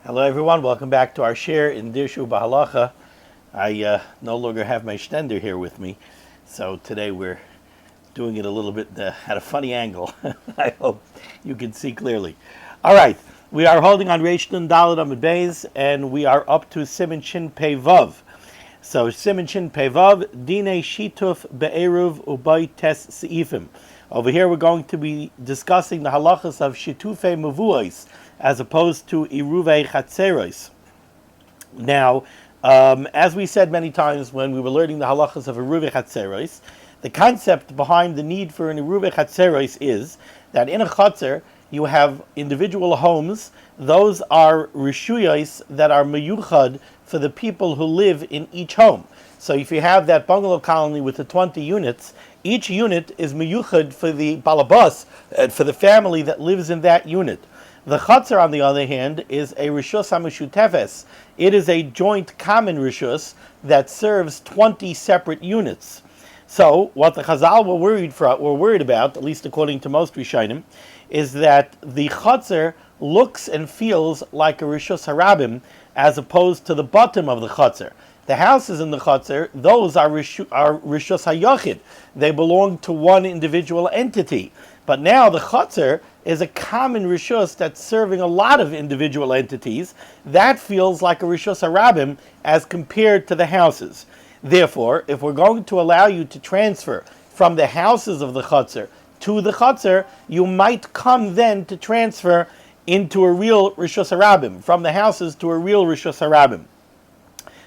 Hello everyone, welcome back to our share in Dirshu Bahalacha. I no longer have my Stender here with me, so today we're doing it a little bit at a funny angle. I hope you can see clearly. All right, we are holding on Reish Nun Daled Amud Beis, and we are up to Siman Shin Pei Vav. So Siman Shin Pei Vav, Dine Shituf Be'eruv Ubay Tes Seifim. Over here we're going to be discussing the halachas of Shitufei Mavuos as opposed to Iruvei Chatzeros. Now, as we said many times when we were learning the halachas of Iruvei Chatzeros, the concept behind the need for an Iruvei Chatzeros is that in a chatzer you have individual homes. Those are rishuyos that are meyuchad for the people who live in each home. So if you have that bungalow colony with the 20 units, each unit is meyuchad for the balabas, for the family that lives in that unit. The Chatzar, on the other hand, is a Rishus HaMeshutefes. It is a joint common Rishus that serves 20 separate units. So, what the Chazal were worried about, at least according to most Rishonim, is that the Chatzar looks and feels like a Rishus HaRabim as opposed to the bottom of the Chatzar. The houses in the Chatzar, those are Rishus HaYachid. They belong to one individual entity. But now the Chatzar is a common Rishus that's serving a lot of individual entities. That feels like a Rishus HaRabim as compared to the houses. Therefore, if we're going to allow you to transfer from the houses of the Chatzar to the Chatzar, you might come then to transfer into a real Rishus HaRabim, from the houses to a real Rishus HaRabim.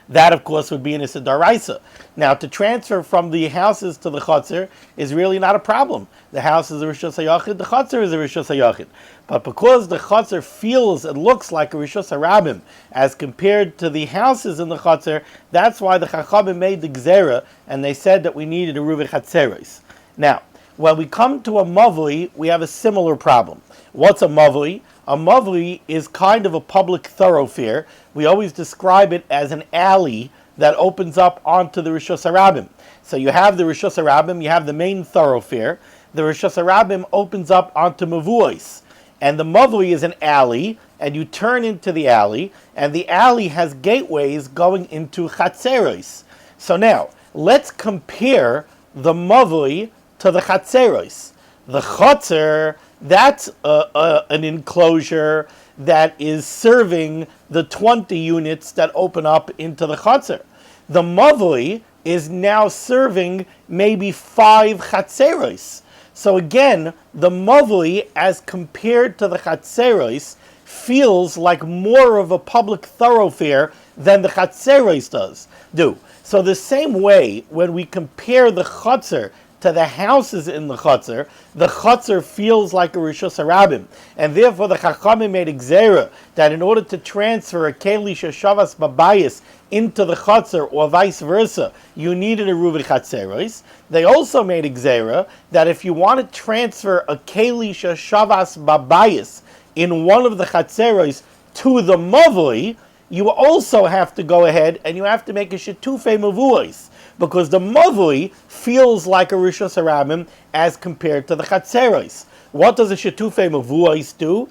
That, of course, would be an Issa Daraisa. Now, to transfer from the houses to the Chatzar is really not a problem. The house is a Rishus HaYachid, the Chatzar is a Rishus HaYachid. But because the Chatzar feels and looks like a Rishus HaRabim as compared to the houses in the Chatzar, that's why the Chachamim made the Gzera, and they said that we needed a Ruvei Chatzeros. Now, when we come to a Mavui, we have a similar problem. What's a Mavui? A Mavui is kind of a public thoroughfare. We always describe it as an alley that opens up onto the Rishus HaRabim. So you have the Rishus HaRabim, you have the main thoroughfare. The Rishus HaRabim opens up onto Mavuos. And the Mavui is an alley, and you turn into the alley, and the alley has gateways going into Chatzeros. So now, let's compare the Mavui to the Chatzeros. The Chatzar, that's an enclosure that is serving the 20 units that open up into the Chatzar. The Mavui is now serving maybe 5 Chatzeros. So again, the Mavui, as compared to the Chatzeros, feels like more of a public thoroughfare than the Chatzeros do. So the same way, when we compare the Chatzar to the houses in the Chatzar feels like a Rishus HaRabim. And therefore the Chachamim made a Gzera that in order to transfer a Keli Sheshavas Babayis into the Chatzar or vice versa, you needed a Ruvei Chatzeros. They also made a Gzera that if you want to transfer a Keli Sheshavas Babayis in one of the Chatzeros to the Mavui, you also have to go ahead and you have to make a Shetufei Mavuos, because the Mavui feels like a Rishus HaRabim as compared to the Chatzeros. What does a Shetufei Mavuos do?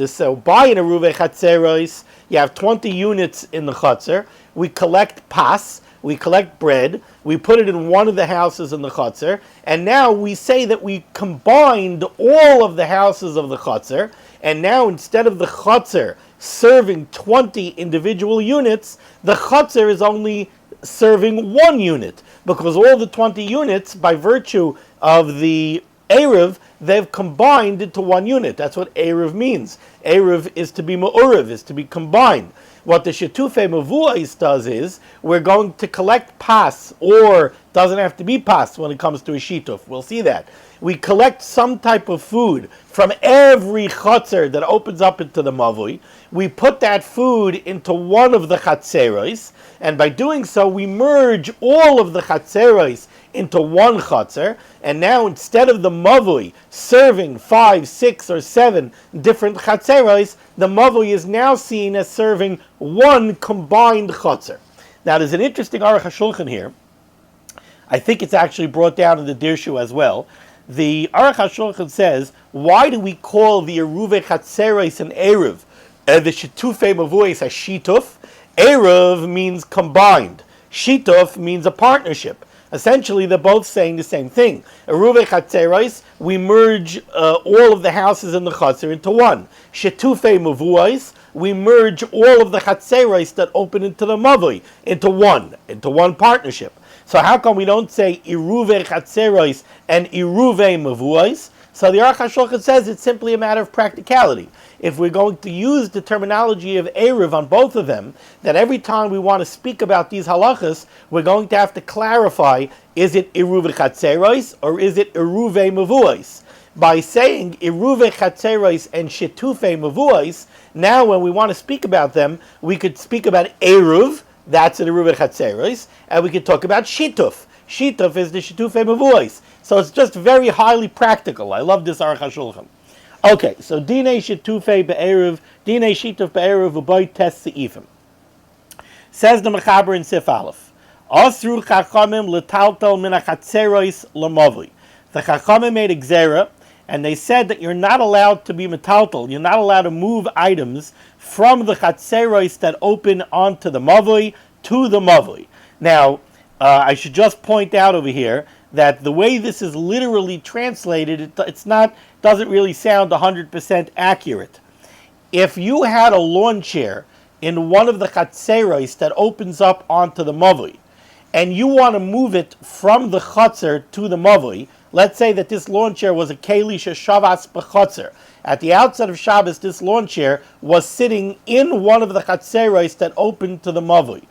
So buying a Ruvei Chatzeros, you have 20 units in the Chatzar. We collect pas, we collect bread, we put it in one of the houses in the Chatzar, and now we say that we combined all of the houses of the Chatzar, and now instead of the Chatzar serving 20 individual units, the Chatzar is only serving 1 unit, because all the 20 units, by virtue of the Erev, they've combined into 1 unit. That's what Erev means. Erev is to be Me'urev, is to be combined. What the Shetufei Mavuos does is, we're going to collect pas, or doesn't have to be pas when it comes to a Shituf. We'll see that. We collect some type of food from every Chatzar that opens up into the Mavui. We put that food into one of the Chatzeros, and by doing so, we merge all of the Chatzeros into one Chatzar, and now instead of the Mavui serving 5, 6, or 7 different Chatzeros, the Mavui is now seen as serving one combined Chatzar. Now there's an interesting Aruch HaShulchan here. I think it's actually brought down in the Dirshu as well. The Aruch HaShulchan says, why do we call the Iruvei Chatzeros an Erev? The Shetufei Mavuos are Shituf. Eruv means combined. Shituf means a partnership. Essentially, they're both saying the same thing. Eruvei Chatzeros, we merge all of the houses in the Chatzer into one. Shetufei Mavuos, we merge all of the Chatzeros that open into the Mavui into one partnership. So how come we don't say Eruvei Chatzeros and Eruvei Mavuos? So the Aruch HaShulchan says it's simply a matter of practicality. If we're going to use the terminology of Eruv on both of them, that every time we want to speak about these halachas, we're going to have to clarify, is it Eruvei Chatzeros or is it Eruvei Mavuos? By saying Eruvei Chatzeros and Shetufei Mavuos, now when we want to speak about them, we could speak about Eruv, that's an Eruvei Chatzeros, and we could talk about Shituf. Shituf is the Shetufei Mavuos. So it's just very highly practical. I love this Aruch HaShulchan. Okay, so Dinei Shetufei Be'eruv, Dinei Shituf Be'eruv, Uboy Tes Seifim. Says the Mechaber in Sif Aleph. Asru Chachamim L'taltal Min HaChatzeros L'mavui. The Chachamim made a gzera, and they said that you're not allowed to be metaltal, you're not allowed to move items from the Chatzeros that open onto the Mavui to the Mavui. Now, I should just point out over here that the way this is literally translated, doesn't really sound 100% accurate. If you had a lawn chair in one of the Chatzeros that opens up onto the Mavui, and you want to move it from the Chatzer to the Mavui, let's say that this lawn chair was a Keli Sheshavas B'Chatzer. At the outset of Shabbos, this lawn chair was sitting in one of the Chatzeros that opened to the Mavui.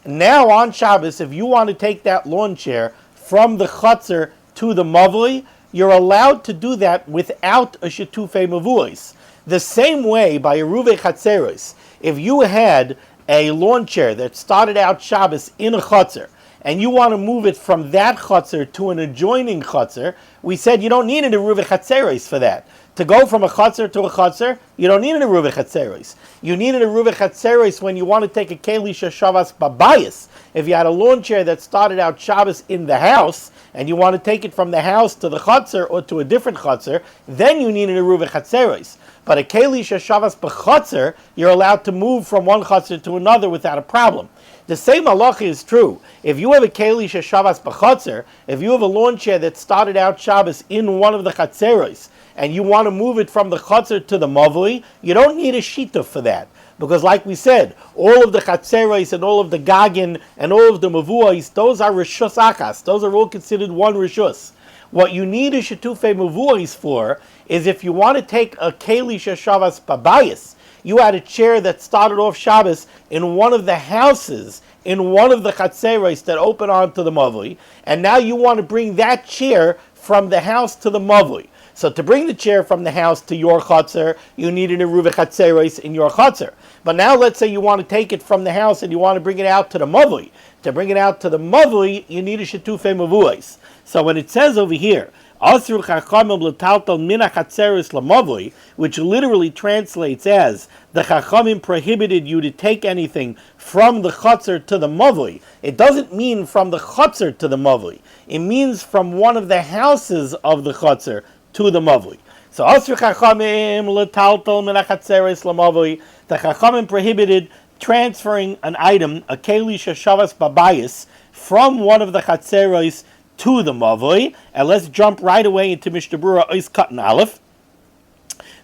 Now on Shabbos, if you want to take that lawn chair from the Chatzer to the Mavui, you're allowed to do that without a Shetufei Mavuos. The same way by Eruvei Chatzeros, if you had a lawn chair that started out Shabbos in a Chatzer, and you want to move it from that Chatzer to an adjoining Chatzer, we said you don't need an Eruvei Chatzeros for that. To go from a Chatzer to a Chatzer, you don't need an Eruvei Chatzeros. You need an Eruvei Chatzeros when you want to take a Keli Sheshavas Babayis. If you had a lawn chair that started out Shabbos in the house, and you want to take it from the house to the Chatzer or to a different Chatzer, then you need an Eruvei Chatzeros. But a Keli Sheshavas B'Chatzer, you're allowed to move from one Chatzer to another without a problem. The same halacha is true. If you have a Keli Sheshavas B'Chatzer, if you have a lawn chair that started out Shabbos in one of the Chatzeros, and you want to move it from the Chatzer to the Mavui, you don't need a Shita for that. Because like we said, all of the Chatzeros and all of the Gagin and all of the Mavuos, those are Rishus Achas. Those are all considered one Rishus. What you need a Shetufei Mavuos for is if you want to take a Keli Sheshavas Babayis, you had a chair that started off Shabbos in one of the houses, in one of the Chatzeros that open onto the Mavui, and now you want to bring that chair from the house to the Mavui. So to bring the chair from the house to your Chatzer, you need an Eruvei Chatzeros in your Chatzer. But now let's say you want to take it from the house and you want to bring it out to the Mavui. To bring it out to the Mavui, you need a Shetufei Mavuos. So when it says over here, Asru Chachamim L'taltal Min HaChatzeros L'Mavui, which literally translates as, the Chachamim prohibited you to take anything from the Chatzer to the Mavui. It doesn't mean from the Chatzer to the Mavui. It means from one of the houses of the Chatzer to the Mavui. So Asru Chachamim L'taltal Min HaChatzeros L'Mavui, the Chachamim prohibited transferring an item, a Keli Sheshavas Babayis, from one of the Chatzeros to the Mavui. And let's jump right away into Mishnah Berurah Ois Katan Aleph.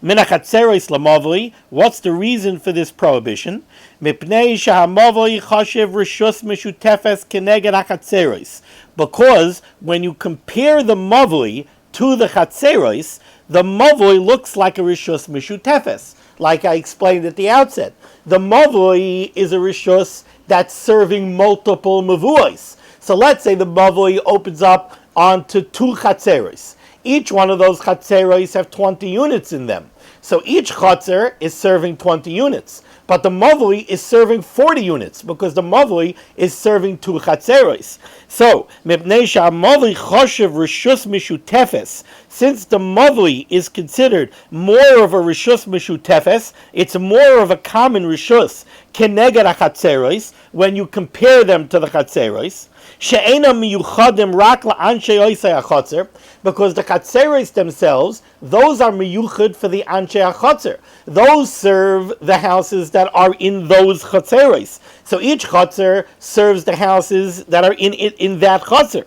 Min HaChatzeros L'Mavui. What's the reason for this prohibition? Mipnei shehamavui chashiv rishus meshutefes keneged HaChatzeros. Because when you compare the Mavui to the Chatzeros, the Mavui looks like a rishus meshutefes. Like I explained at the outset, the Mavui is a rishus that's serving multiple Mavuos. So let's say the Mavui opens up onto two Chatzeros. Each one of those Chatzeros have 20 units in them. So each Chatzer is serving 20 units. But the Mavui is serving 40 units because the Mavui is serving two Chatzeros. So, Mipnei shehamavui choshev rishus mishutefes, since the Mavui is considered more of a rishus mishutefes, it's more of a common rishus, keneged HaChatzeros, when you compare them to the Chatzeros. She'ena miyuchadim rak la'anshe oisei hachotzer, because the chatzeros themselves, those are miyuchad for the anshe hachotzer. Those serve the houses that are in those chatzeros. So each chatzer serves the houses that are in that chatzer.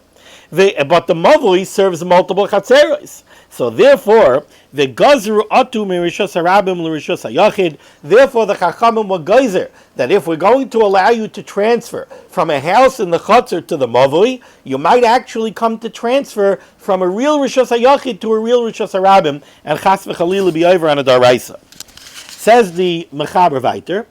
But the mavui serves multiple chatzeros. So therefore, the gazru atu mirishos harabim l'rishos hayachid. Therefore, the chachamim were geyser that if we're going to allow you to transfer from a house in the chutzner to the mavui, you might actually come to transfer from a real rishos hayachid to a real rishos harabim, and chas v'chalila be over on a daraisa. Says the mechaber weiter.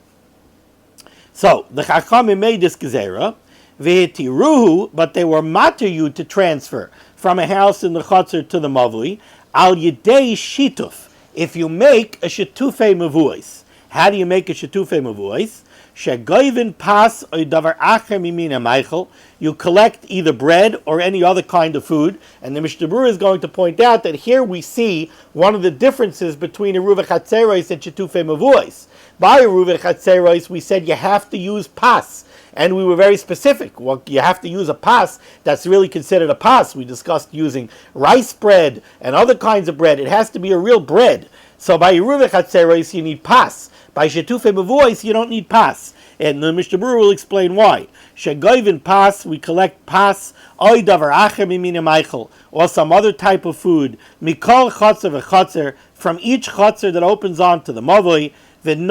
So the chachamim made this gezerah. V'hitiruhu, but they were matter you to transfer from a house in the chutzner to the mavui, al yedei shituf, if you make a shetufei mevuos. How do you make a shetufei mevuos? Shegoivin pas oy davar acher mimina meichel. You collect either bread or any other kind of food, and the Mishnah Berurah is going to point out that here we see one of the differences between eruv chatzeros and shetufei mevuos. By eruv chatzeros, we said you have to use pas. And we were very specific. Well, you have to use a pas that's really considered a pas. We discussed using rice bread and other kinds of bread. It has to be a real bread. So by Yeruv Chatzeros, you need pas. By Shetufei Mevuos, you don't need pas. And the Mishnah Berurah will explain why. Shegoivin pas, we collect pas, oy davar acher mimina meichel, or some other type of food, mikol chotzer v'chotzer, from each chotzer that opens onto the mavoi, and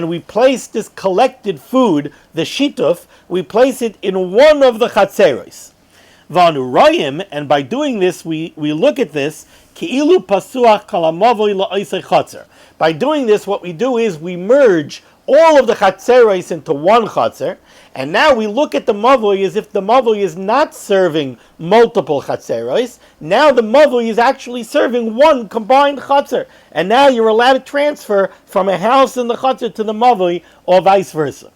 we place this collected food, the shituf, we place it in one of the chatzeros. And by doing this, we look at this, by doing this, what we do is we merge all of the chatzeros into one chatzer, and now we look at the mavui as if the mavui is not serving multiple chatzeros. Now the mavui is actually serving one combined chatzer, and now you're allowed to transfer from a house in the chatzer to the mavui, or vice versa.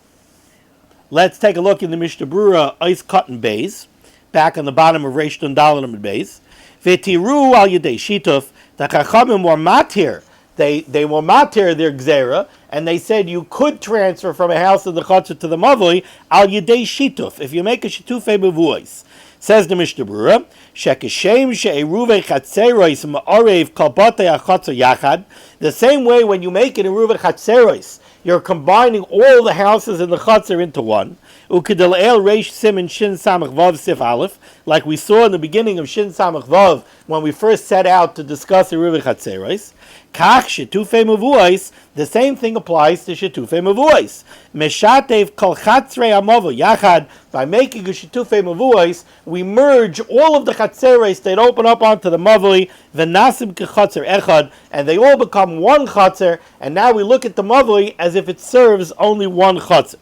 Let's take a look in the Mishnah Berurah Ice Cotton Bays, back on the bottom of Reish Nun Dalet Bays. V'tiru al yedei shituf, the chachamim were matir. They were matir their gzera, and they said you could transfer from a house in the chutzner to the mavui al yedei shituf, if you make a shitufei mevuos. Says the Mishnah Berurah, shekeshem she'eruvei chatzeros ma'arev kol batei ha'chutzner yachad. The same way when you make an eruvei chatzeros, you're combining all the houses in the chutzner into one. Ukedel reish siman shin samach vav sif aleph, like we saw in the beginning of shin samach vav when we first set out to discuss eruvei chatzeros. Kach shetufei mevuos, the same thing applies to shetufei mevuos. Meshatev kol chatzrei hamavui yachad, by making a shetufei mevuos, we merge all of the chatzeros that open up onto the mavui, v'nasim kechatzer echad, and they all become one chatzer, and now we look at the mavui as if it serves only one chatzer.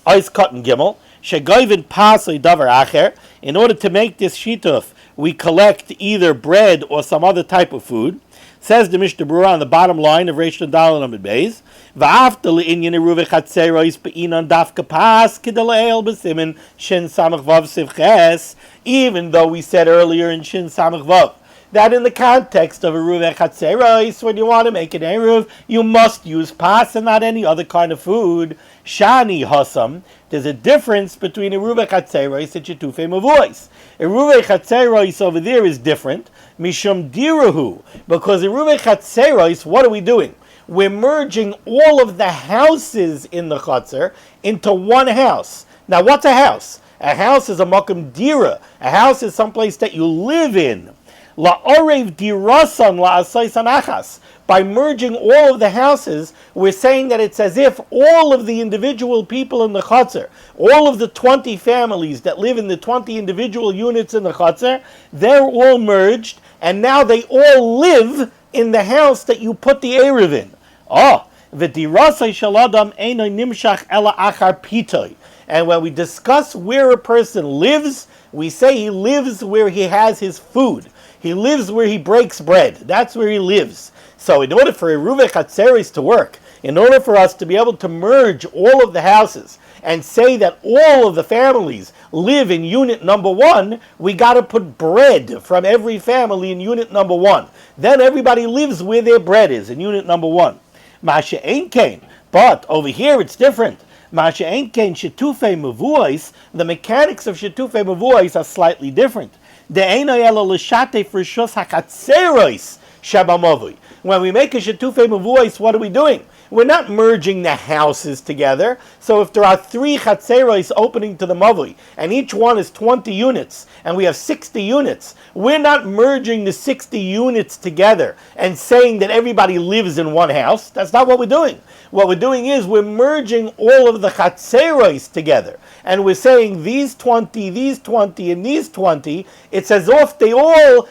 Ice cotton gimel, shegoivin pasoi davar acher, in order to make this shituf, we collect either bread or some other type of food. Says the Mishnah Berurah on the bottom line of Reish Nun Dalet Beis, v'afta le'inyan eruvei chatzeros be'inan dafka pas k'dele'el b'simin shin samach vav siv ches, even though we said earlier in shin samach vav that in the context of eruvei chatzeros, when you want to make an eruv, you must use pas and not any other kind of food. Shani hasam, there's a difference between eruvei chatzeros and shetufei mevuos. Eruvei chatzeros over there is different, mishum dirahu, because eruvei chatzeros, what are we doing? We're merging all of the houses in the chutzner into one house. Now, what's a house? A house is a makom dira. A house is someplace that you live in. La'orev dirasan la'asaysan achas. By merging all of the houses, we're saying that it's as if all of the individual people in the chutzner, all of the 20 families that live in the 20 individual units in the chutzner, they're all merged, and now they all live in the house that you put the eruv in. V'dirasay shaladam eino nimshach ela achar pitoi. And when we discuss where a person lives, we say he lives where he has his food. He lives where he breaks bread. That's where he lives. So in order for eruvei chatzeros to work, in order for us to be able to merge all of the houses and say that all of the families live in unit number one, we got to put bread from every family in unit number one. Then everybody lives where their bread is in unit number one. Masha ein kain. But over here it's different. Masha'en kein shetufei mevuos, the mechanics of shetufei mevuos are slightly different. De'eino elo l'shatei frishus hakatzeros shabamavui. When we make a shetufei mevuos, what are we doing? We're not merging the houses together. So if there are 3 chatzeros opening to the mavui, and each one is 20 units, and we have 60 units, we're not merging the 60 units together and saying that everybody lives in one house. That's not what we're doing. What we're doing is we're merging all of the chatzeros together. And we're saying these 20, these 20, and these 20. It's as if they all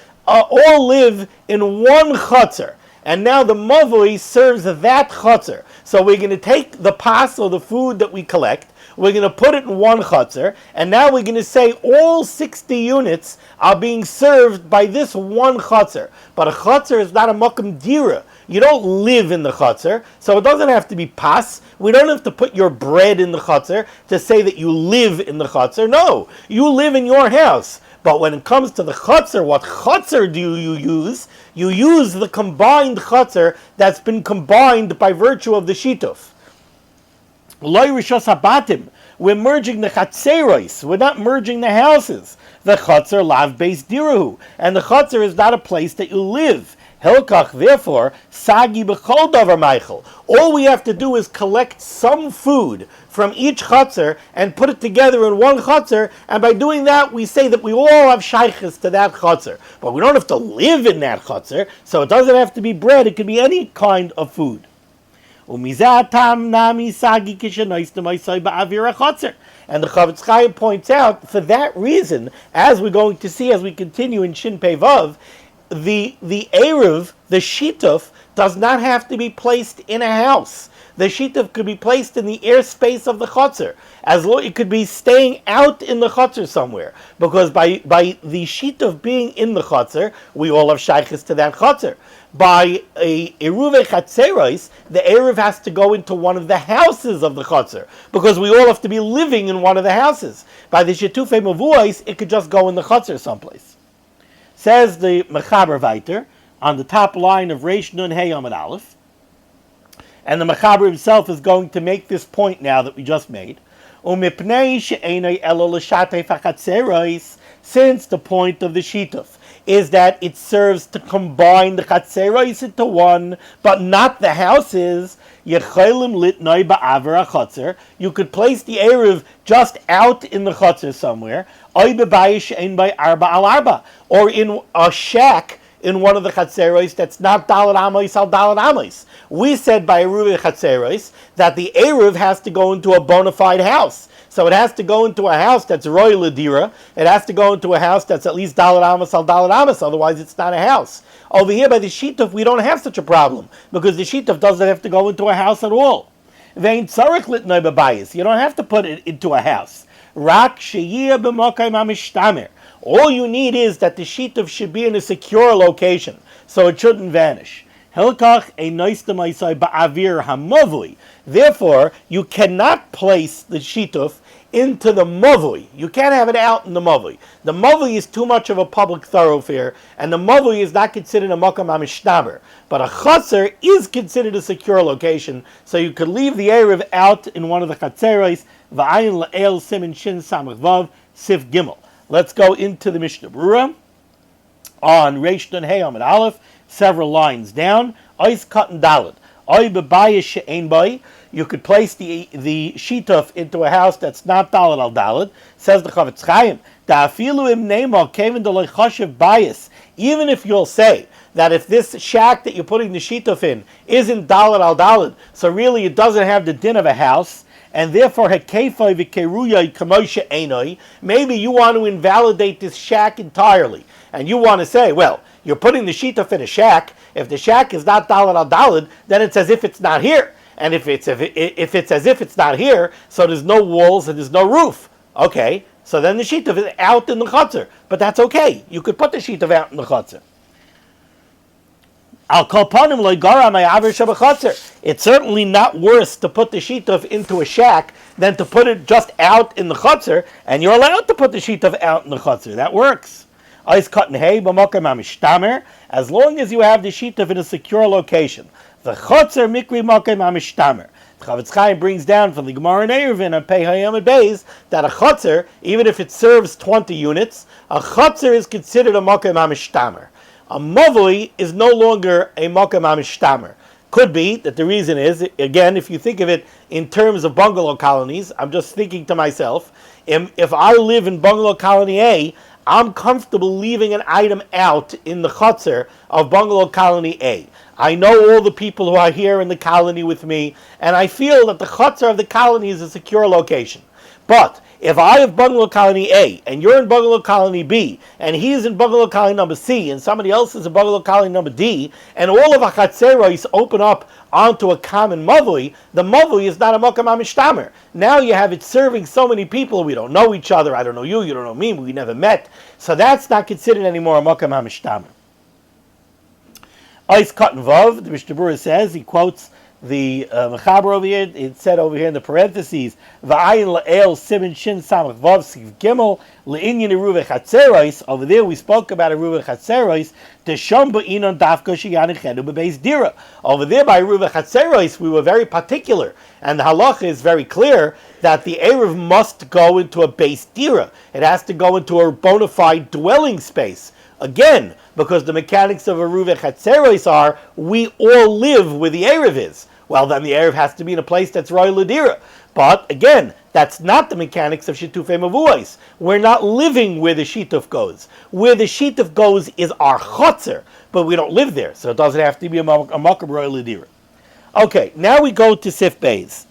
live in one chatzer. And now the mavui serves that chutzner. So we're going to take the pas, or the food that we collect, we're going to put it in one chutzner, and now we're going to say all 60 units are being served by this one chutzner. But a chutzner is not a makam dira. You don't live in the chutzner, so it doesn't have to be pas. We don't have to put your bread in the chutzner to say that you live in the chutzner. No, you live in your house. But when it comes to the chutzner, what chutzner do you use? You use the combined chutzner that's been combined by virtue of the shituf. Loi rishos habatim. We're merging the chatzeros. We're not merging the houses. The chutzner lav beis dirahu. And the chutzner is not a place that you live. Hilkach, therefore, sagi b'chol davar meichel. All we have to do is collect some food from each chutzner and put it together in one chutzner, and by doing that, we say that we all have shaykhs to that chutzner. But we don't have to live in that chutzner, so it doesn't have to be bread, it can be any kind of food. And the Chavetz Chaim points out, for that reason, as we're going to see as we continue in Shin Pei Vav, the Eruv, the Shituf, does not have to be placed in a house. The Shituf could be placed in the airspace of the Chutzner. As long it could be staying out in the Chutzner somewhere. Because by the Shituf being in the Chutzner, we all have shaykhs to that Chutzner. By a Eruv Chatzeros, the Eruv has to go into one of the houses of the Chutzner. Because we all have to be living in one of the houses. By the Shetufei Mevuos, it could just go in the Chutzner someplace. Says the Mechaber Weiter, on the top line of Reish Nun Hey Amud Aleph, and the Mechaber himself is going to make this point now that we just made. Since the point of the Shituf is that it serves to combine the Chatzeros into one, but not the houses, you could place the Eruv just out in the Chutzner somewhere, or in a shack in one of the Chatzeros that's not Dalet Amos al Dalet Amos. We said by Eruv Chatzeros that the Eruv has to go into a bona fide house. So it has to go into a house that's Roy Ladira. It has to go into a house that's at least Dalet Amos al Dalet Amos, otherwise it's not a house. Over here by the Shituf, we don't have such a problem, because the Shituf doesn't have to go into a house at all. You don't have to put it into a house. All you need is that the Shituf should be in a secure location, so it shouldn't vanish. Therefore, you cannot place the Shituf into the Mavui. You can't have it out in the Mavui. The Mavui is too much of a public thoroughfare, and the Mavui is not considered a Makam HaMishtaber. But a Chaser is considered a secure location, so you could leave the Erev out in one of the Chatzeros, V'ayin La'el Siman Shin Samach Vav Sif Gimel. Let's go into the Mishnah Berurah on Reish Nun Hey Amud Aleph, several lines down. Ois Katan Daled. Oy B'bayis She'ein Bay. You could place the Shituf into a house that's not Daled al Daled. Says the Chavetz Chaim, Da'afilu im Neimah Kevin D'Loi Choshev Bayis. Even if you'll say that if this shack that you're putting the Shituf in isn't Daled al Daled, so really it doesn't have the din of a house, and therefore maybe you want to invalidate this shack entirely, and you want to say, well, you're putting the Shituf in a shack. If the shack is not Daled al Daled, then it's as if it's not here. And if it's as if it's not here, so there's no walls and there's no roof. Okay, so then the Shituf is out in the Chutzner. But that's okay. You could put the Shituf out in the Chutzner. It's certainly not worse to put the Shituf into a shack than to put it just out in the Chutzner, and you're allowed to put the Shituf out in the Chutzner. That works. As long as you have the Shituf in a secure location. The chotzer mikri mokem amishtamer. The Chavetz Chaim brings down from the Gemara in Eruvin on Pei Hayamid Beis that a chotzer, even if it serves 20 units, a chotzer is considered a mokem amishtamer. A mavui is no longer a mokem amishtamer. Could be that the reason is, again, if you think of it in terms of bungalow colonies, I'm just thinking to myself, if I live in bungalow colony A, I'm comfortable leaving an item out in the chutzner of bungalow colony A. I know all the people who are here in the colony with me, and I feel that the chutzner of the colony is a secure location. But if I have bungalow colony A, and you're in bungalow colony B, and he's in bungalow colony number C, and somebody else is in bungalow colony number D, and all of our chatzeros open up onto a common mavui, the mavui is not a mokam amishtamer. Now you have it serving so many people, we don't know each other, I don't know you, you don't know me, we never met, so that's not considered anymore a mokam amishtamer. Ois Cotton Vav, the Mishnah Berurah says, he quotes the Mechaber over here, it said over here in the parentheses, V'ayin la'el simin shin samach vav siv gimel le'inyin eruve chatzeros. Over there we spoke about eruve chatzeros. Tesham ba'inon dafka sheyanichenu bebeis dira. Over there by eruve chatzeros we were very particular, and the halacha is very clear that the eruv must go into a beis dira. It has to go into a bona fide dwelling space. Again, because the mechanics of eruve chatzeros are we all live where the eruv is. Well, then the eruv has to be in a place that's roy ladira. But again, that's not the mechanics of shitufei mavuos. We're not living where the shituf goes. Where the shituf goes is our chotzer, but we don't live there, so it doesn't have to be a makam roy ladira. Okay, now we go to Seif Beis.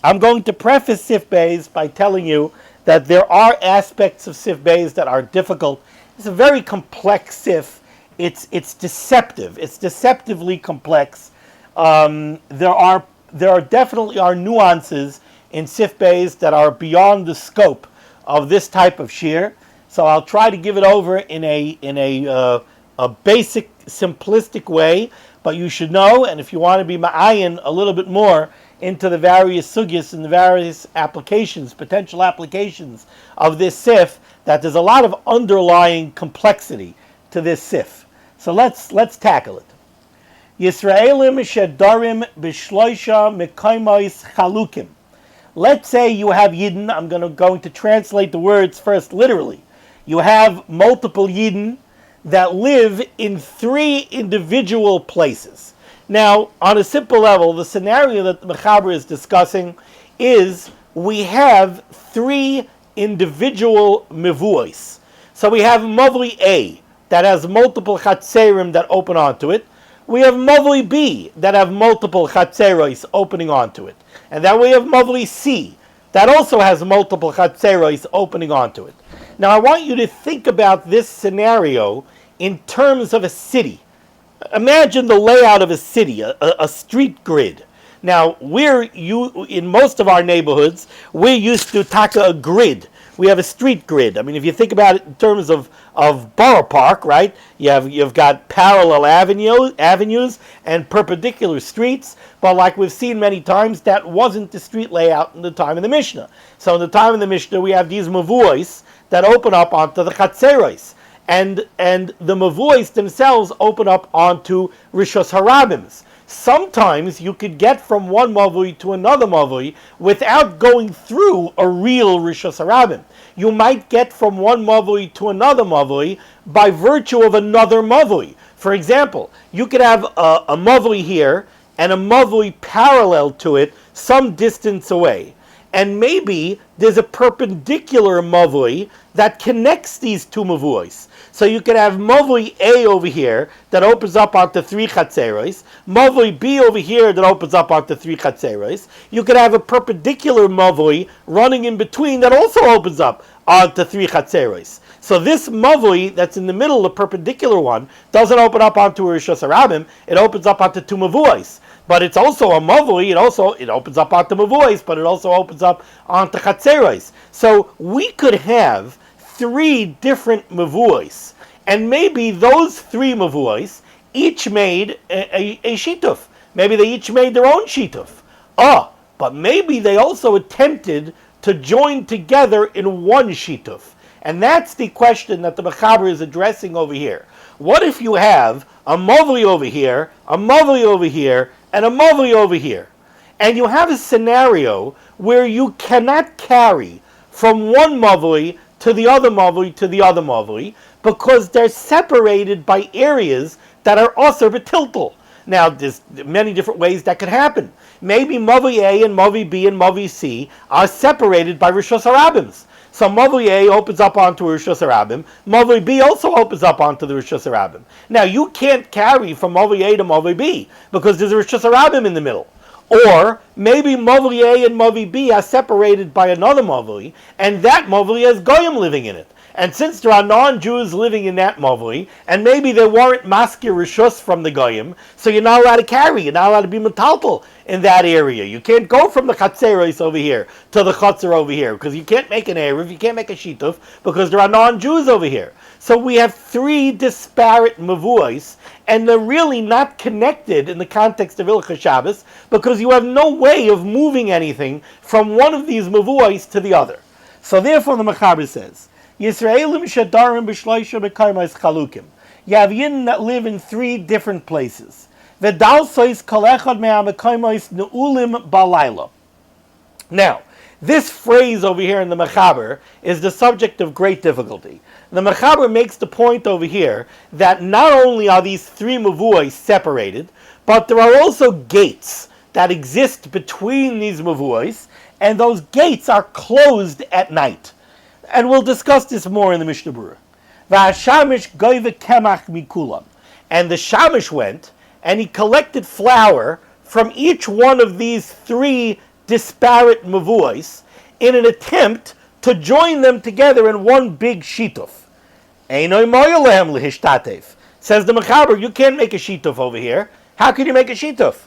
I'm going to preface Seif Beis by telling you that there are aspects of Seif Beis that are difficult. It's a very complex Seif. It's deceptive. It's deceptively complex. There are definitely nuances in Seif Beis that are beyond the scope of this type of shir. So I'll try to give it over in a basic, simplistic way. But you should know, and if you want to be ma'ayin a little bit more into the various sugyas and the various applications, potential applications of this Seif, that there's a lot of underlying complexity to this Seif. So let's tackle it. Yisraelim shedarim b'shloisha mekaymos chalukim. Let's say you have Yidden. I'm going to translate the words first literally. You have multiple Yidden that live in 3 individual places. Now, on a simple level, the scenario that the Mechaber is discussing is we have 3 individual mevuos. So we have Mavli A that has multiple chatzerim that open onto it. We have Mavli B that have multiple chatzeros opening onto it. And then we have Mavli C that also has multiple chatzeros opening onto it. Now I want you to think about this scenario in terms of a city. Imagine the layout of a city, a street grid. Now, in most of our neighborhoods, we're used to taka a grid. We have a street grid. I mean, if you think about it in terms of borough park, right? You've got parallel avenues and perpendicular streets. But like we've seen many times, that wasn't the street layout in the time of the Mishnah. So in the time of the Mishnah, we have these mavuos that open up onto the chatzeros. And the mavuos themselves open up onto rishos harabims. Sometimes you could get from one mavui to another mavui without going through a real rishos harabim. You might get from one mavui to another mavui by virtue of another mavui. For example, you could have a mavui here and a mavui parallel to it some distance away. And maybe there's a perpendicular mavui that connects these 2 mavuos. So you could have mavui A over here that opens up onto 3 chatzeros, mavui B over here that opens up onto 3 chatzeros. You could have a perpendicular mavui running in between that also opens up onto 3 chatzeros. So this mavui that's in the middle, the perpendicular one, doesn't open up onto rishos harabim, it opens up onto 2 mavuos. But it's also a mavui, it opens up onto mavuos, but it also opens up onto chatzeros. So we could have 3 different mavuos, and maybe those 3 mavuos each made a shituf. Maybe they each made their own shituf. But maybe they also attempted to join together in one shituf. And that's the question that the Mechaber is addressing over here. What if you have a mavui over here, a mavui over here, and a mavli over here. And you have a scenario where you cannot carry from one mavli to the other mavli to the other mavli because they're separated by areas that are also betiltal. Now, there's many different ways that could happen. Maybe mavli A and mavli B and mavli C are separated by Rishos HaRabbims. So mavli A opens up onto Rishos HaRabbim. Mavli B also opens up onto the Rishos HaRabbim. Now, you can't carry from mavli A to mavli B because there's a Rishos HaRabbim in the middle. Or maybe mavli A and mavli B are separated by another mavli, and that mavli has goyim living in it. And since there are non-Jews living in that mavli, and maybe there weren't maskir rishus from the goyim, so you're not allowed to carry, you're not allowed to be metaltal in that area. You can't go from the chatzeros over here to the chatzer over here, because you can't make an erev, you can't make a shituf, because there are non-Jews over here. So we have three disparate mavuos, and they're really not connected in the context of Ilcha Shabbos, because you have no way of moving anything from one of these mavuos to the other. So therefore the Mechaber says, Yisraelim shadarim b'shloisha b'karmais chalukim. You have Yidden that live in three different places. V'dalsois kol echad me'amekoimos ne'ulim balayla. Now, this phrase over here in the Mechaber is the subject of great difficulty. The Mechaber makes the point over here that not only are these three mavuos separated, but there are also gates that exist between these mavuos, and those gates are closed at night. And we'll discuss this more in the Mishnah Berurah. V'hashamish goyve kemach mikulam. And the shamish went, and he collected flour from each one of these three disparate mavuos in an attempt to join them together in one big shituf. Einoi moyalehem lehishtatev. Says the Mechaber, you can't make a shituf over here. How can you make a shituf?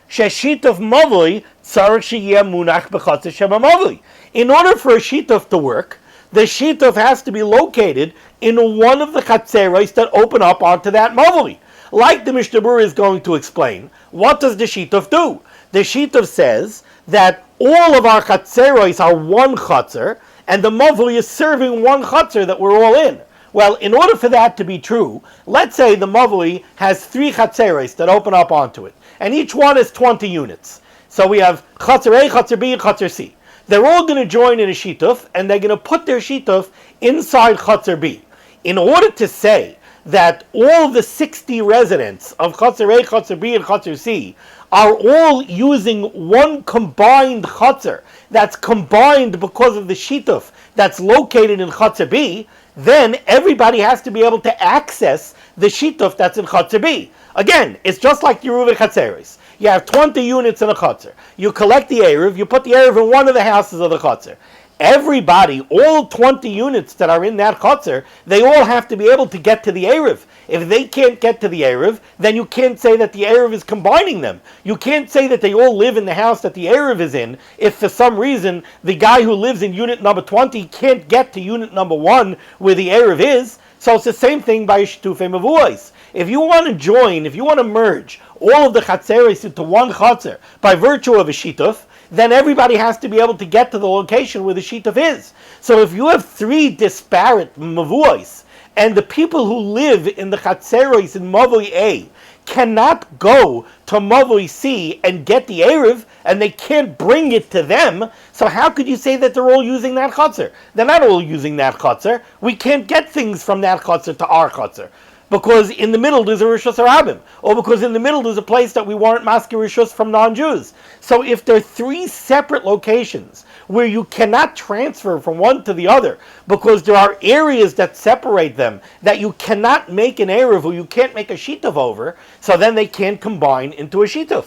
Sheshituf mavli tzarich sheyeh munach b'chatzer shema mavli. In order for a shituf to work, the shituf has to be located in one of the chatzeros that open up onto that mavli. Like the Mishnah Berurah is going to explain, what does the shituf do? The shituf says that all of our chatzeros are one chatzer, and the mavli is serving one chatzer that we're all in. Well, in order for that to be true, let's say the mavli has three chatzeros that open up onto it, and each one is 20 units. So we have chatzer A, chatzer B, and chatzer C. They're all going to join in a shituf, and they're going to put their shituf inside Chatzer B. In order to say that all the 60 residents of Chatzer A, Chatzer B, and Chatzer C are all using one combined Chatzer that's combined because of the shituf that's located in Chatzer B, then everybody has to be able to access the shituf that's in Chatzer B. Again, it's just like Yeruv Chatzeros. You have 20 units in a Chatzer. You collect the erev, you put the erev in one of the houses of the Chatzer. Everybody, all 20 units that are in that Chatzer, they all have to be able to get to the erev. If they can't get to the erev, then you can't say that the erev is combining them. You can't say that they all live in the house that the erev is in if for some reason the guy who lives in unit number 20 can't get to unit number 1 where the erev is. So it's the same thing by Shtufei Mavuos. If you want to join, if you want to merge all of the chatzeros into one chatzer by virtue of a shituf, then everybody has to be able to get to the location where the shituf is. So if you have three disparate mavuos, and the people who live in the chatzeros in mavui A cannot go to mavui C and get the erev, and they can't bring it to them, so how could you say that they're all using that chatzer? They're not all using that chatzer. We can't get things from that chatzer to our chatzer, because in the middle there's a Rishos HaRabim, or because in the middle there's a place that we weren't maskir Rishos from non-Jews. So if there are three separate locations where you cannot transfer from one to the other, because there are areas that separate them that you cannot make an erev or you can't make a shituf over, so then they can't combine into a shituf.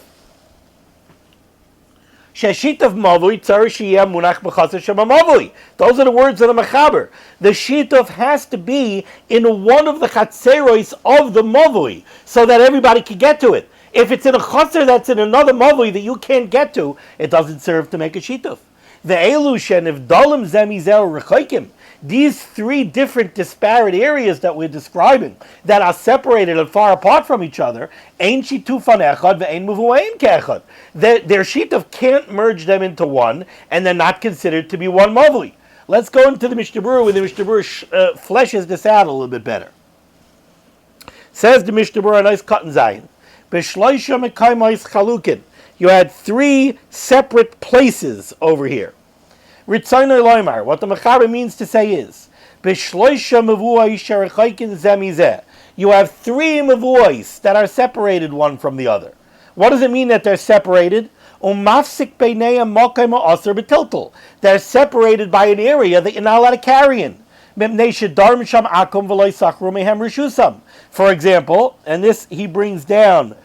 Sheshituf mavui tzar sheyeh munach b'chatzer shema mavui. Those are the words of the Mechaber. The shituf has to be in one of the chatzeros of the mavui, so that everybody can get to it. If it's in a chatzer that's in another mavui that you can't get to, it doesn't serve to make a shituf. The elu shenivdalim zemizel rechokim. These three different disparate areas that we're describing that are separated and far apart from each other, ein shitufan echad ve'ein muvuein ke'echad. Their shituf can't merge them into one, and they're not considered to be one mavui. Let's go into the Mishnah Berurah, where the Mishnah Berurah fleshes this out a little bit better. Says the Mishnah Berurah, nice cut and zayin. B'shloisha mekaymois chalukin. You had three separate places over here. Ritzaynoi loymar. What the Mechaber means to say is, B'shloisha mevuos sherechaykin zeh mizeh. You have three mevuos that are separated one from the other. What does it mean that they're separated? Umafsik beineim mokem ha'aser b'tiltel. They're separated by an area that you're not allowed to carry in. For example, and this he brings down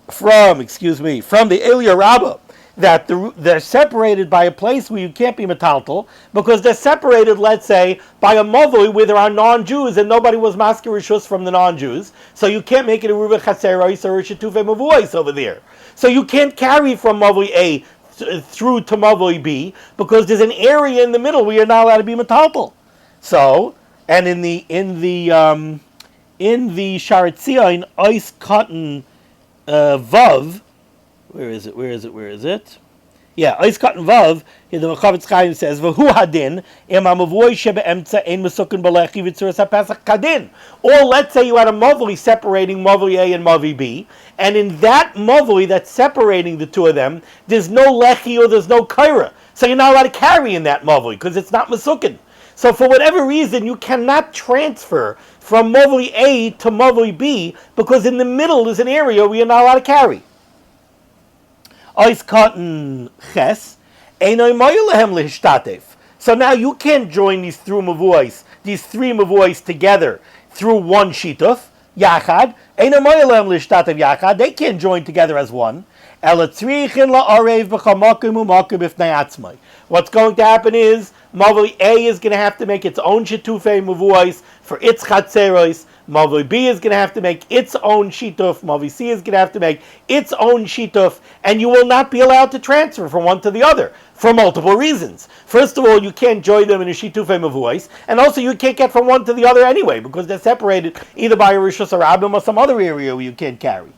from the Elia Rabbah, that they're separated by a place where you can't be metaltal, because they're separated, let's say, by a mavui where there are non-Jews and nobody was masker rishus from the non-Jews, so you can't make it a ruva chaserais or a shetufe mavuais over there. So you can't carry from mavui A through to mavui B, because there's an area in the middle where you're not allowed to be metaltal. So, and in the Sharet Tzion, Ice Cotton Vav, where is it? Yeah, Ice Cotton Vav, the Mechaber Chaim says, V'hu hadin, im ha'mavui shebe'emtza ein mesukin b'lechi v'tzuras ha'pesach kadin. Or let's say you had a mavui separating mavui A and mavui B, and in that mavui that's separating the two of them, there's no lechi or there's no kaira. So you're not allowed to carry in that mavui, because it's not mesukin. So for whatever reason, you cannot transfer from mavui A to mavui B, because in the middle is an area where you're not allowed to carry. Ois cotton ches, einoi moyelehem lehishtatef. So now you can't join these three mavuos together through one shituf, yachad. Einoi moyelehem lehishtatef yachad. They can't join together as one. What's going to happen is Mavui A is going to have to make its own shitufei mavuos for its chatzeros. Mavui B is going to have to make its own shituf. Mavui C is going to have to make its own shituf, and you will not be allowed to transfer from one to the other for multiple reasons. First of all, you can't join them in a shitufei mavuos, and also you can't get from one to the other anyway, because they're separated either by a rishus harabim or some other area where you can't carry.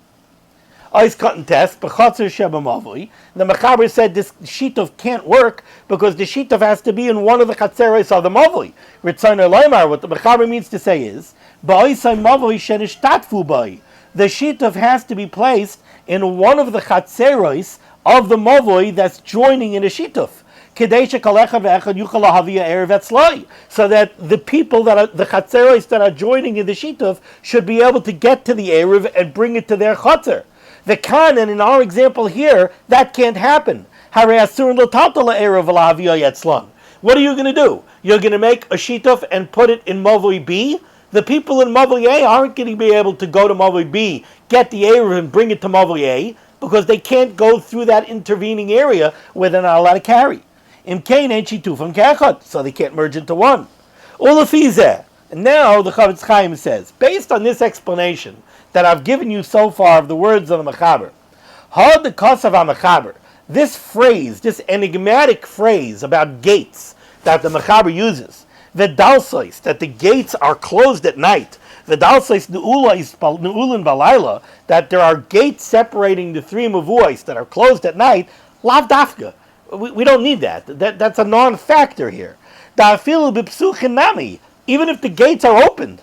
Ice cotton test, b'chatzer sheba mavui. The Mechaber said this shituf can't work because the shituf has to be in one of the chatzeros of the mavui. Ritzaynoi loymar, what the Mechaber means to say is, ba'oisai mavui shenishtatfu bai. The shituf has to be placed in one of the chatzeros of the mavui that's joining in a shituf. So that the people that are the chatzeros that are joining in the shituf should be able to get to the erev and bring it to their chatzer. The kan, and in our example here, that can't happen. What are you going to do? You're going to make a shituf and put it in mavui B? The people in mavui A aren't going to be able to go to mavui B, get the erev and bring it to mavui A, because they can't go through that intervening area where they're not allowed to carry. So they can't merge into one. And now the Chavetz Chaim says, based on this explanation that I've given you so far of the words of the Mechaber, Had the Kosav HaMechaber, this phrase, this enigmatic phrase about gates that the Mechaber uses, the dalsois, that the gates are closed at night, the dalsois nu'ulin balayla, that there are gates separating the three mavuos that are closed at night, lav dafka. We don't need that. That's a non-factor here. Da'afilu b'psuchin nami, even if the gates are opened,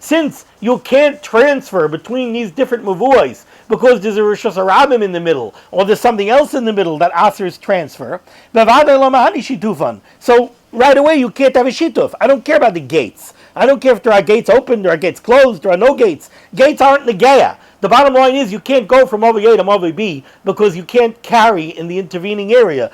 since you can't transfer between these different mavuos because there's a rishus harabim in the middle, or there's something else in the middle that asers transfer, so right away you can't have a shituf. I don't care about the gates. I don't care if there are gates open, there are gates closed, there are no gates. Gates aren't negeya. The bottom line is you can't go from mavui A to mavui B because you can't carry in the intervening area.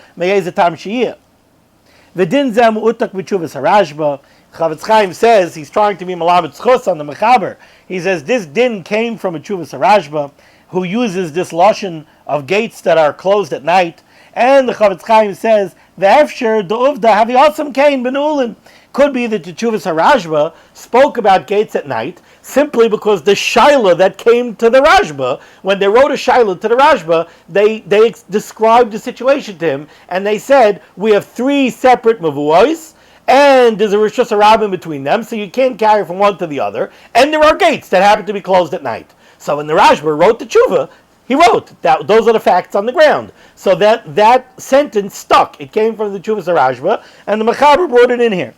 V'din zeh mu'utak b'tshuvas harashba. Chavetz Chaim says he's trying to be malabed schus on the Mechaber. He says this din came from a tshuvas harashba, who uses this lashon of gates that are closed at night. And the Chavetz Chaim says v'efsher de'uvda haviyasam kain benulin. Could be that the tshuvas harashba spoke about gates at night simply because the shaila that came to the Rashba, when they wrote a shaila to the Rashba, they described the situation to him, and they said, we have three separate mavuos, and there's a rishus harabim between them, so you can't carry from one to the other, and there are gates that happen to be closed at night. So when the Rashba wrote the tshuva, he wrote that those are the facts on the ground. So that sentence stuck. It came from the tshuvas Rashba, and the Mechaber brought it in here.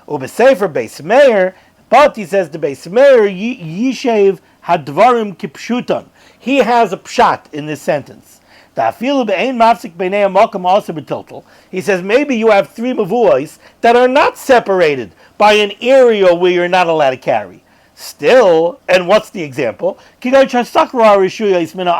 Ubesefer Beis Meir, But he says the Beis Meir Yishev Hadvarim Kipshuton. He has a pshat in this sentence. He says maybe you have three mavuos that are not separated by an area where you're not allowed to carry. Still, and what's the example? You had Mavi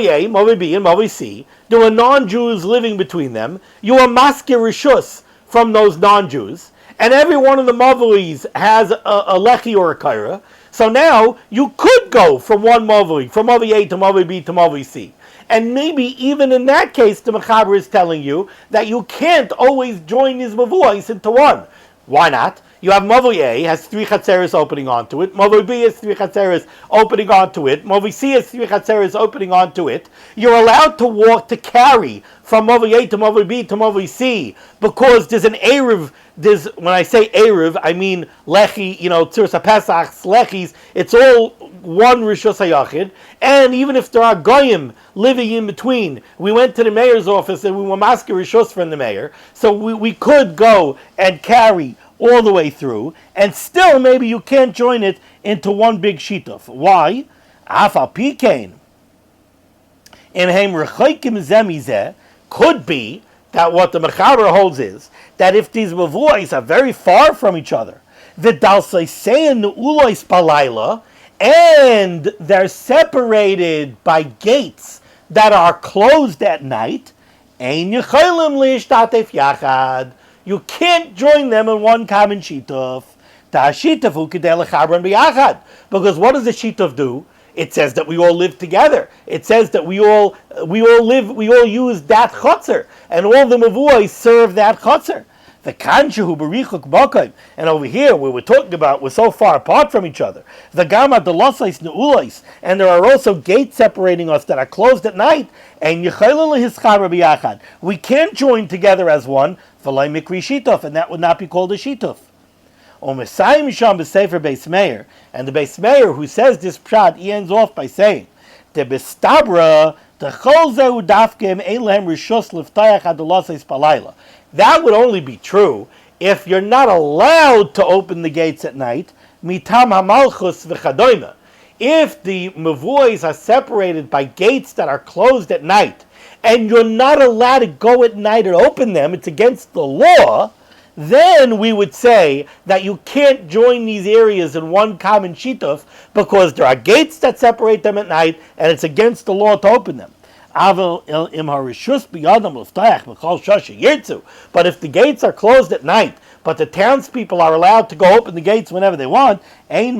A, Mavi B, and Mavi C. There were non-Jews living between them. You were masker rishus from those non-Jews. And every one of the Mavi's has a lechi or a kaira. So now you could go from one Mavi, from Mavi A to Mavi B to Mavi C. And maybe even in that case, the Mechaber is telling you that you can't always join these Mavuos into one. Why not? You have Mavi A has three chatzeres opening onto it. Mavi B has three chatzeres opening onto it. Mavi C has three chatzeres opening onto it. You're allowed to walk, to carry from Mavi A to Mavi B to Mavi C because there's an Erev. When I say Erev, I mean Lechi, Tzuras HaPesachs, Lechis. It's all one Rishus HaYachid. And even if there are Goyim living in between, we went to the mayor's office and we were masker Rishus from the mayor. So we could go and carry all the way through, and still maybe you can't join it into one big shituf. Why? Could be that what the Mechaber holds is that if these mavuos are very far from each other, and they're separated by gates that are closed at night, you can't join them in one common shituf. Because what does the shituf do? It says that we all live together. It says that we all use that chotzer, and all the mavuos serve that chotzer. The kanshahu berichuk bakayim, and over here where we're talking about, we're so far apart from each other. The gama delosais neulais, and there are also gates separating us that are closed at night. And we can't join together as one. V'lai mikri shituf, and that would not be called a shituf. And the Beis Meir who says this pshat, he ends off by saying, "The bestabra the chol zehu dafkim ein lehem rishus liftayach adolosais palayla." That would only be true if you're not allowed to open the gates at night. Mitam hamalchus v'chadoyma. If the mavuos are separated by gates that are closed at night, and you're not allowed to go at night and open them, it's against the law, then we would say that you can't join these areas in one common shituf because there are gates that separate them at night, and it's against the law to open them. But if the gates are closed at night, but the townspeople are allowed to go open the gates whenever they want, then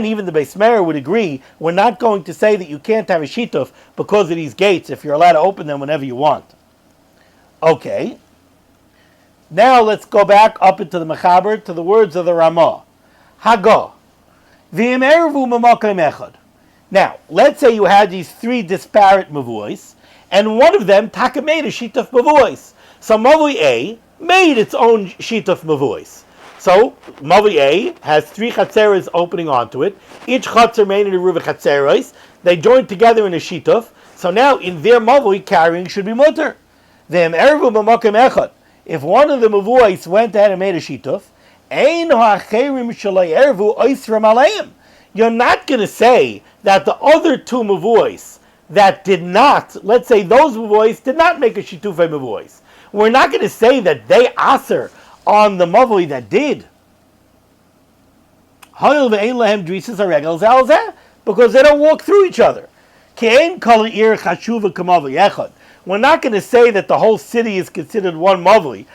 even the Beis Meir would agree, we're not going to say that you can't have a shituf because of these gates if you're allowed to open them whenever you want. Okay. Now let's go back up into the Mechaber to the words of the Ramah. Hago. Now, let's say you had these three disparate mavuos, and one of them taka made a shituf mavuos. So Mavi A made its own shituf mavuos. So Mavi A has three chatzeres opening onto it. Each chatzer made in a ruva chatzeres. They joined together in a shituf. So now in their Mavi, carrying should be mutter. If one of the mavuos went ahead and made a shituf, you're not going to say that the other two mavuos that did not, let's say those mavuos did not make a shitufei mavuos. We're not going to say that they aser on the mavui that did. Because they don't walk through each other. We're not going to say that the whole city is considered one mavui,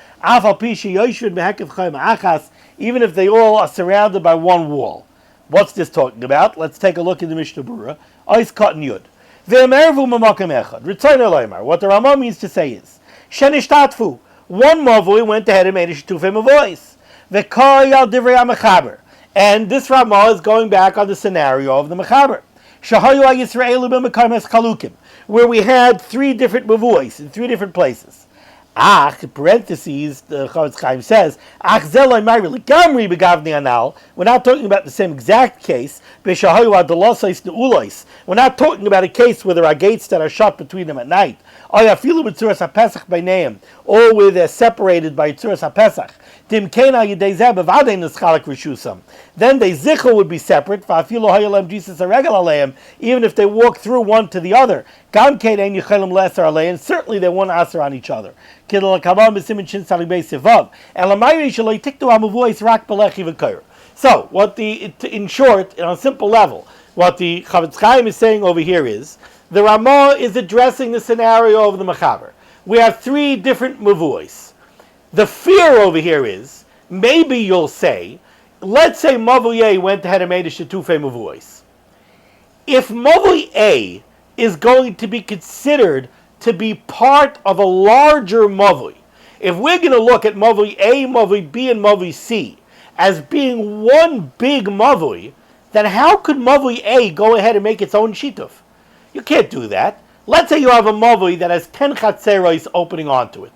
even if they all are surrounded by one wall. What's this talking about? Let's take a look in the Mishnah Berurah. Ois Cotton Yud. What the Ramah means to say is, Shenishtatfu. One mavui went ahead and made a shitufei mavois. V'kayal divrei HaMechaber. And this Ramah is going back on the scenario of the Mechaber. Shahayu HaYisraelu b'mekaymes chalukim, where we had three different mavuos in three different places. Ach, parentheses, the Chavetz Chaim says, Ach zeloi ma'iri l'gamri begavni anal. We're not talking about the same exact case. B'shahayu adolosais ne'ulois. We're not talking about a case where there are gates that are shut between them at night. Oyafilu b'tzuras ha'pesach b'neim, or where they're separated by tzuras ha'pesach. Dim kena yidei zeh b'vadei nischalek rishusam. Then the zichel would be separate. Va'afilu hayolem Jesus aregel aleim, even if they walk through one to the other. Gam kein ein yichelim leser aleim. Certainly they won't answer on each other. So what the in short, on a simple level, what the Chavetz Chaim is saying over here is the Ramah is addressing the scenario of the Mechaber. We have three different mavuos. The fear over here is maybe you'll say, let's say Mavui A went ahead and made a Shetufei mavuos. If Mavui A is going to be considered to be part of a larger mavui. If we're going to look at mavui A, mavui B, and mavui C as being one big mavui, then how could mavui A go ahead and make its own shituf? You can't do that. Let's say you have a mavui that has 10 chatzeros opening onto it,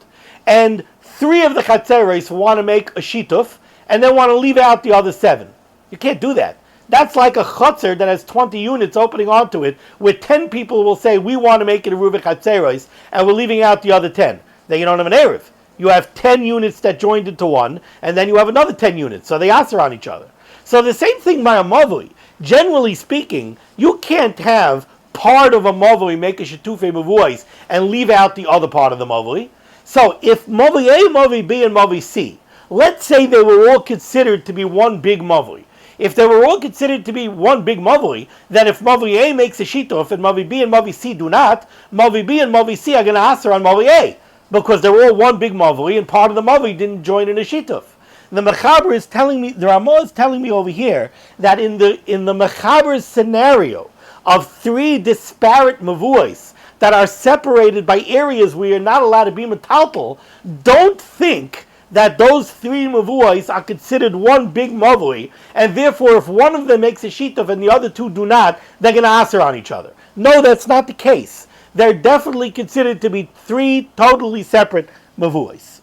and 3 of the chatzeros want to make a shituf, and then want to leave out the other 7. You can't do that. That's like a chutzner that has 20 units opening onto it, where 10 people will say, we want to make it a Rubik Hatzeros, and we're leaving out the other 10. Then you don't have an Erev. You have 10 units that joined into one, and then you have another 10 units, so they answer on each other. So the same thing by a Mavui. Generally speaking, you can't have part of a Mavui make a Shetufei Mavuis and leave out the other part of the Mavui. So if Mavui A, Mavui B, and Mavui C, let's say they were all considered to be one big Mavui. If they were all considered to be one big mavui, then if mavui A makes a shituf and mavui B and mavui C do not, mavui B and mavui C are going to answer on mavui A because they're all one big mavui and part of the mavui didn't join in a shituf. The Mechaber is telling me, the Ramah is telling me over here that in the Mechaber's scenario of 3 disparate mavuis that are separated by areas where you're not allowed to be metaltal, don't think that those 3 mavuos are considered one big mavui, and therefore if one of them makes a shituf and the other 2 do not, they're going to answer on each other. No, that's not the case. They're definitely considered to be 3 totally separate mavuos.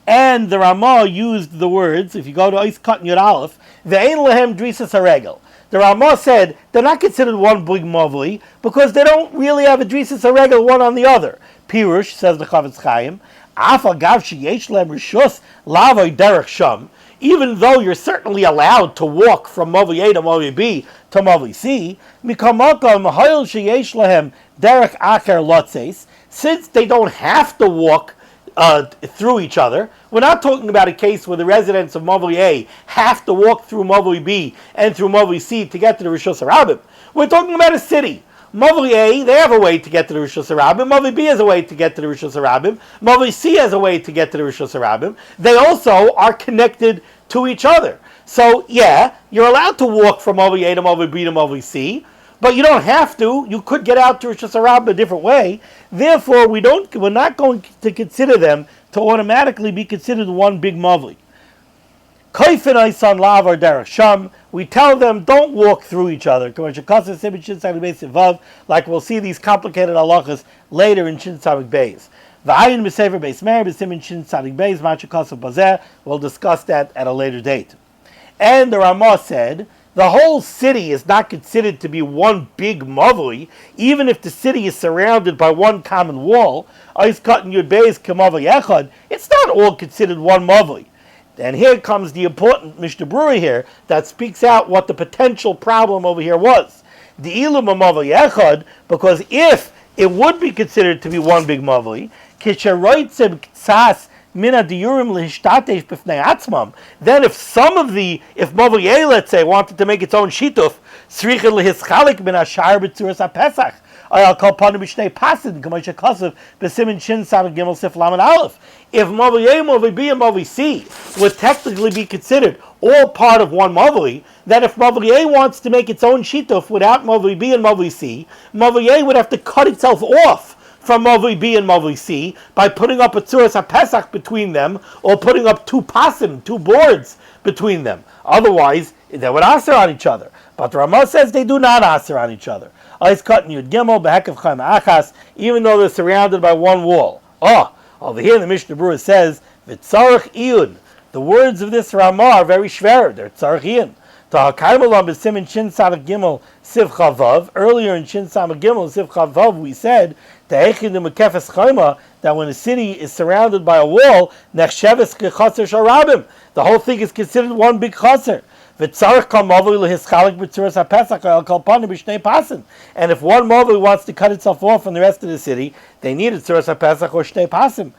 And the Ramah used the words, if you go to Ois Kat Yud Aleph, ve'ein lehem drisas haregel. The Ramah said they're not considered one big mavui because they don't really have a drisas haregel one on the other. Pirush, says the Chavetz Chaim, even though you're certainly allowed to walk from Mavui A to Mavui B to Mavui C, since they don't have to walk through each other, we're not talking about a case where the residents of Mavui A have to walk through Mavui B and through Mavui C to get to the Rishus HaRabim. We're talking about a city. Mavui A, they have a way to get to the Rishus HaRabim. Mavui B has a way to get to the Rishus HaRabim. Mavui C has a way to get to the Rishus HaRabim. They also are connected to each other. So, yeah, you're allowed to walk from Mavui A to Mavui B to Mavui C, but you don't have to. You could get out to Rishus HaRabim a different way. Therefore, we're not going to consider them to automatically be considered one big Mavui. We tell them don't walk through each other. Like we'll see these complicated halachas later in Shin Tzadik Beis. We'll discuss that at a later date. And the Ramah said the whole city is not considered to be one big mavui, even if the city is surrounded by one common wall. It's not all considered one mavui. And here comes the important Mishnah Berurah here that speaks out what the potential problem over here was. The ilu mavui echad, because if it would be considered to be one big mavui, then if some of if Mavui A, let's say, wanted to make its own shituf, if Mavui A, Mavui B, and Mavui C would technically be considered all part of one Mavui, then if Mavui A wants to make its own shituf without Mavui B and Mavui C, Mavui A would have to cut itself off from Mavui B and Mavui C by putting up a tzuras HaPesach between them, or putting up 2 pasim, 2 boards between them. Otherwise, they would answer on each other. But Ramah says they do not answer on each other. Even though they're surrounded by one wall. Over here, the Mishnah Berurah says, "V'tzarich iyun." The words of this Ramah are very shver. They're tzarich iyun. Ta'akaim b'simin shin samach gimel siv chavav. Earlier in shin samach gimel siv chavav, we said ta'echidim mekefes chayma, that when a city is surrounded by a wall, nechsheves k'chaser sharabim, the whole thing is considered one big chaser. And if one Movi wants to cut itself off from the rest of the city, they need a Tzuras HaPesach or Shnei Pasim.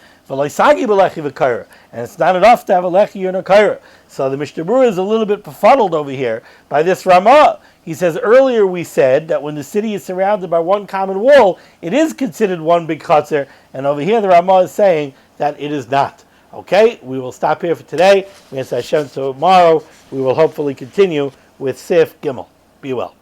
And it's not enough to have a Lechi and a Kaira. So the Mishnah Berurah is a little bit befuddled over here by this Ramah. He says, earlier we said that when the city is surrounded by one common wall, it is considered one big Chatzar. And over here the Ramah is saying that it is not. Okay, we will stop here for today. Hashem, tomorrow we will hopefully continue with Seif Gimel. Be well.